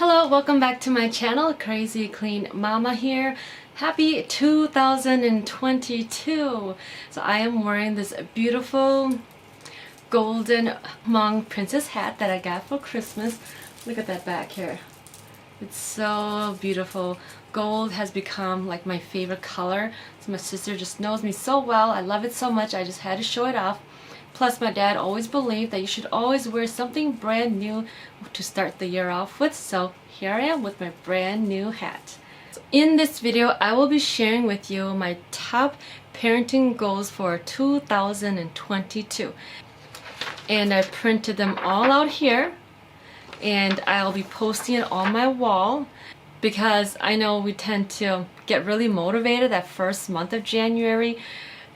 Hello, welcome back to my channel. Crazy Clean Mama here. Happy 2022. So I am wearing this beautiful golden Hmong princess hat that I got for Christmas. Look at that back here. It's so beautiful. Gold has become like my favorite color. So my sister just knows me so well. I love it so much. I just had to show it off. Plus, my dad always believed that you should always wear something brand new to start the year off with. So here I am with my brand new hat. So in this video, I will be sharing with you my top parenting goals for 2022. And I printed them all out here. And I'll be posting it on my wall because I know we tend to get really motivated that first month of January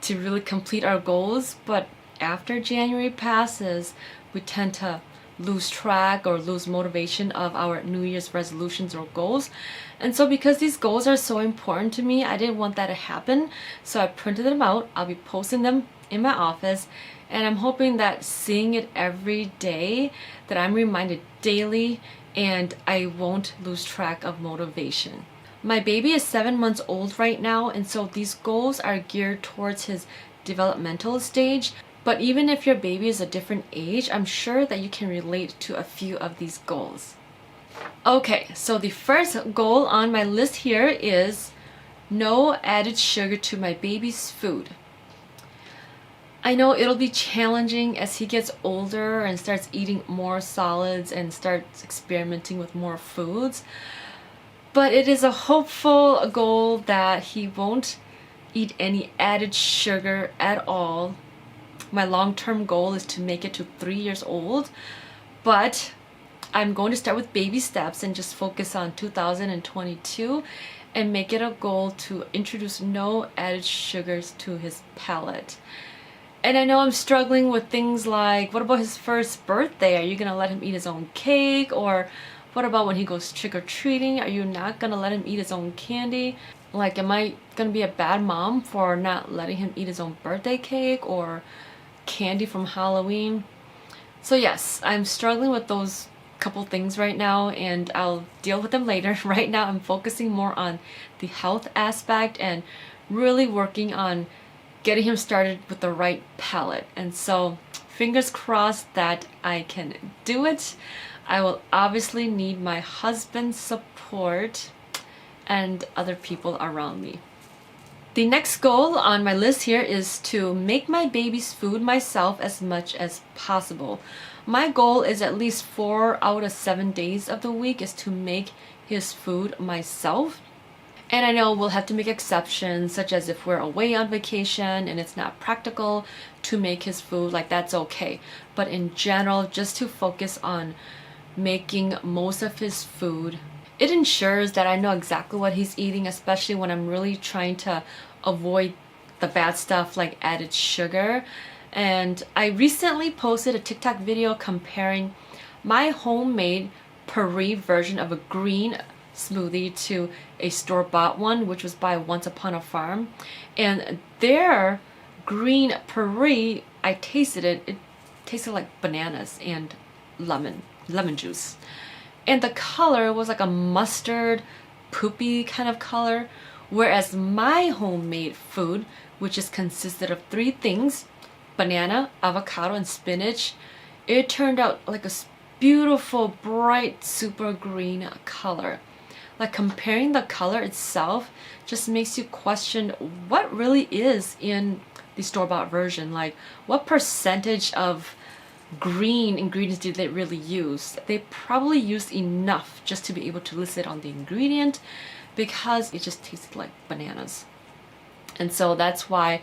to really complete our goals. But after January passes, we tend to lose track or lose motivation of our New Year's resolutions or goals. And so because these goals are so important to me, I didn't want that to happen. So I printed them out. I'll be posting them in my office. And I'm hoping that seeing it every day, that I'm reminded daily and I won't lose track of motivation. My baby is 7 months old right now, and so these goals are geared towards his developmental stage. But even if your baby is a different age, I'm sure that you can relate to a few of these goals. Okay, so the first goal on my list here is no added sugar to my baby's food. I know it'll be challenging as he gets older and starts eating more solids and starts experimenting with more foods, but it is a hopeful goal that he won't eat any added sugar at all. My long-term goal is to make it to 3 years old, but I'm going to start with baby steps and just focus on 2022 and make it a goal to introduce no added sugars to his palate. And I know I'm struggling with things like, what about his first birthday? Are you going to let him eat his own cake? Or what about when he goes trick-or-treating? Are you not going to let him eat his own candy? Like, am I going to be a bad mom for not letting him eat his own birthday cake or candy from Halloween? So yes, I'm struggling with those couple things right now, and I'll deal with them later. Right now I'm focusing more on the health aspect and really working on getting him started with the right palate. And so fingers crossed that I can do it. I will obviously need my husband's support and other people around me. The next goal on my list here is to make my baby's food myself as much as possible. My goal is at least 4 out of 7 days of the week is to make his food myself. And I know we'll have to make exceptions, such as if we're away on vacation and it's not practical to make his food, like that's okay. But in general, just to focus on making most of his food, it ensures that I know exactly what he's eating, especially when I'm really trying to avoid the bad stuff like added sugar. And I recently posted a TikTok video comparing my homemade Paris version of a green smoothie to a store-bought one, which was by Once Upon a Farm. And their green Paris, I tasted it. It tasted like bananas and lemon juice. And the color was like a mustard, poopy kind of color. Whereas my homemade food, which is consisted of 3 things, banana, avocado, and spinach, it turned out like a beautiful, bright, super green color. Like, comparing the color itself just makes you question what really is in the store-bought version. Like, what percentage of green ingredients did they really use? They probably used enough just to be able to list it on the ingredient because it just tasted like bananas. And so that's why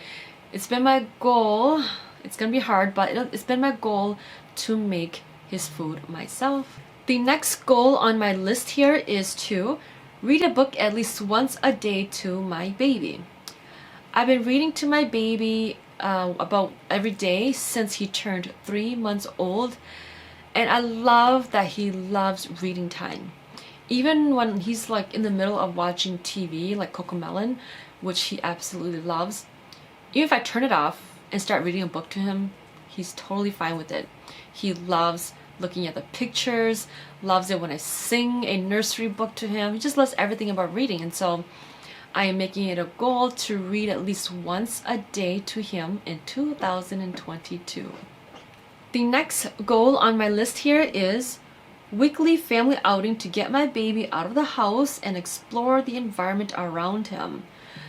it's been my goal. It's gonna be hard, but it's been my goal to make his food myself. The next goal on my list here is to read a book at least once a day to my baby. I've been reading to my baby about every day since he turned 3 months old, and I love that he loves reading time. Even when he's like in the middle of watching TV like Cocomelon, which he absolutely loves, even if I turn it off and start reading a book to him, he's totally fine with it. He loves looking at the pictures, loves it when I sing a nursery book to him. He just loves everything about reading, and so I am making it a goal to read at least once a day to him in 2022. The next goal on my list here is weekly family outing to get my baby out of the house and explore the environment around him.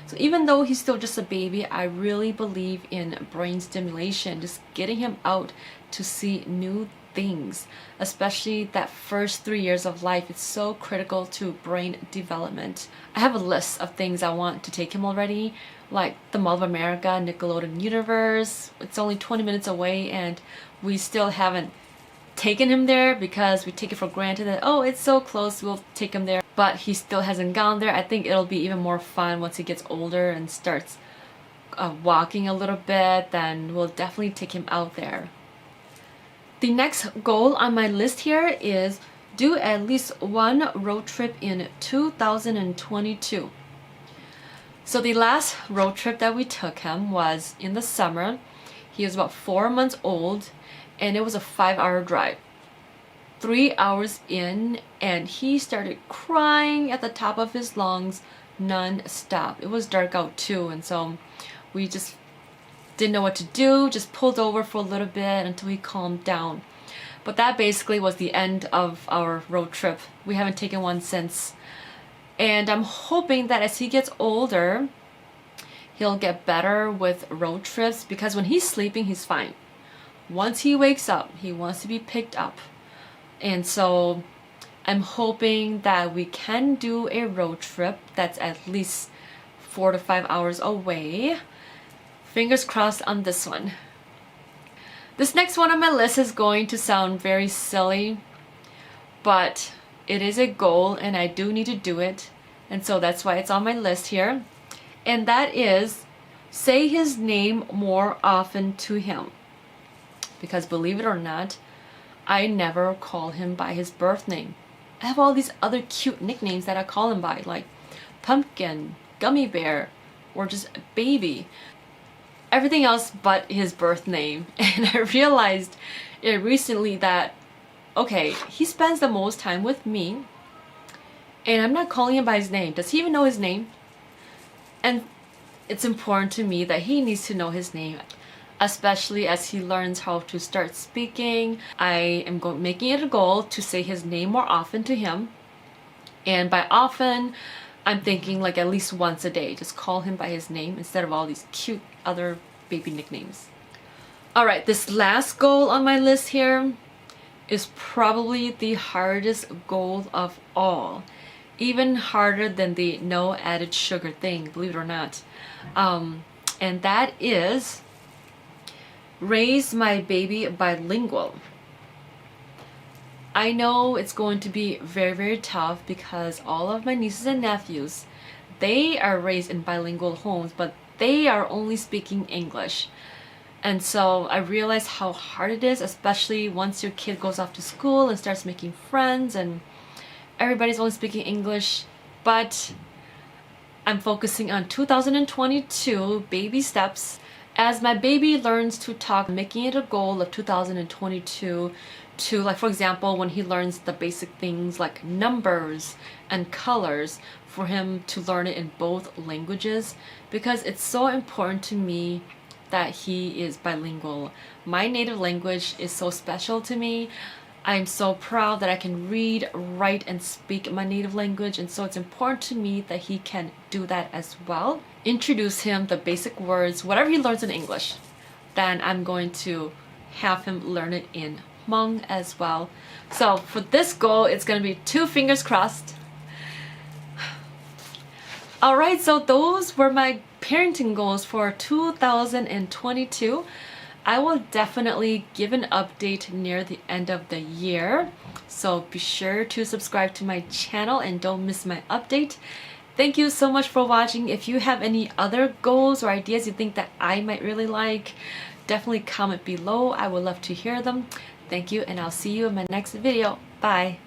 So even though he's still just a baby, I really believe in brain stimulation, just getting him out to see new things, especially that first 3 years of life. It's so critical to brain development. I have a list of things I want to take him already, like the Mall of America, Nickelodeon Universe. It's only 20 minutes away and we still haven't taken him there because we take it for granted that, oh, it's so close, we'll take him there. But he still hasn't gone there. I think it'll be even more fun once he gets older and starts walking a little bit, then we'll definitely take him out there. The next goal on my list here is do at least one road trip in 2022. So the last road trip that we took him was in the summer. He was about 4 months old and it was a 5-hour drive. 3 hours in and he started crying at the top of his lungs non-stop. It was dark out too, and so we just didn't know what to do, just pulled over for a little bit until he calmed down. But that basically was the end of our road trip. We haven't taken one since. And I'm hoping that as he gets older, he'll get better with road trips, because when he's sleeping, he's fine. Once he wakes up, he wants to be picked up. And so I'm hoping that we can do a road trip that's at least 4 to 5 hours away. Fingers crossed on this one. This next one on my list is going to sound very silly, but it is a goal and I do need to do it. And so that's why it's on my list here. And that is say his name more often to him. Because believe it or not, I never call him by his birth name. I have all these other cute nicknames that I call him by, like Pumpkin, Gummy Bear, or just Baby. Everything else but his birth name. And I realized recently that, okay, he spends the most time with me and I'm not calling him by his name. Does he even know his name? And it's important to me that he needs to know his name, especially as he learns how to start speaking. I am making it a goal to say his name more often to him. And by often, I'm thinking like at least once a day. Just call him by his name instead of all these cute other baby nicknames. Alright, this last goal on my list here is probably the hardest goal of all. Even harder than the no added sugar thing, believe it or not. And that is raise my baby bilingual. I know it's going to be very, very tough because all of my nieces and nephews, they are raised in bilingual homes, but they are only speaking English. And so I realize how hard it is, especially once your kid goes off to school and starts making friends and everybody's only speaking English. But I'm focusing on 2022 baby steps. As my baby learns to talk, making it a goal of 2022 to, like, for example, when he learns the basic things like numbers and colors, for him to learn it in both languages, because it's so important to me that he is bilingual. My native language is so special to me. I'm so proud that I can read, write, and speak my native language, and so it's important to me that he can do that as well. Introduce him the basic words, whatever he learns in English, then I'm going to have him learn it in Hmong as well. So for this goal, it's going to be 2 fingers crossed. Alright, so those were my parenting goals for 2022. I will definitely give an update near the end of the year. So be sure to subscribe to my channel and don't miss my update. Thank you so much for watching. If you have any other goals or ideas you think that I might really like, definitely comment below. I would love to hear them. Thank you, and I'll see you in my next video. Bye!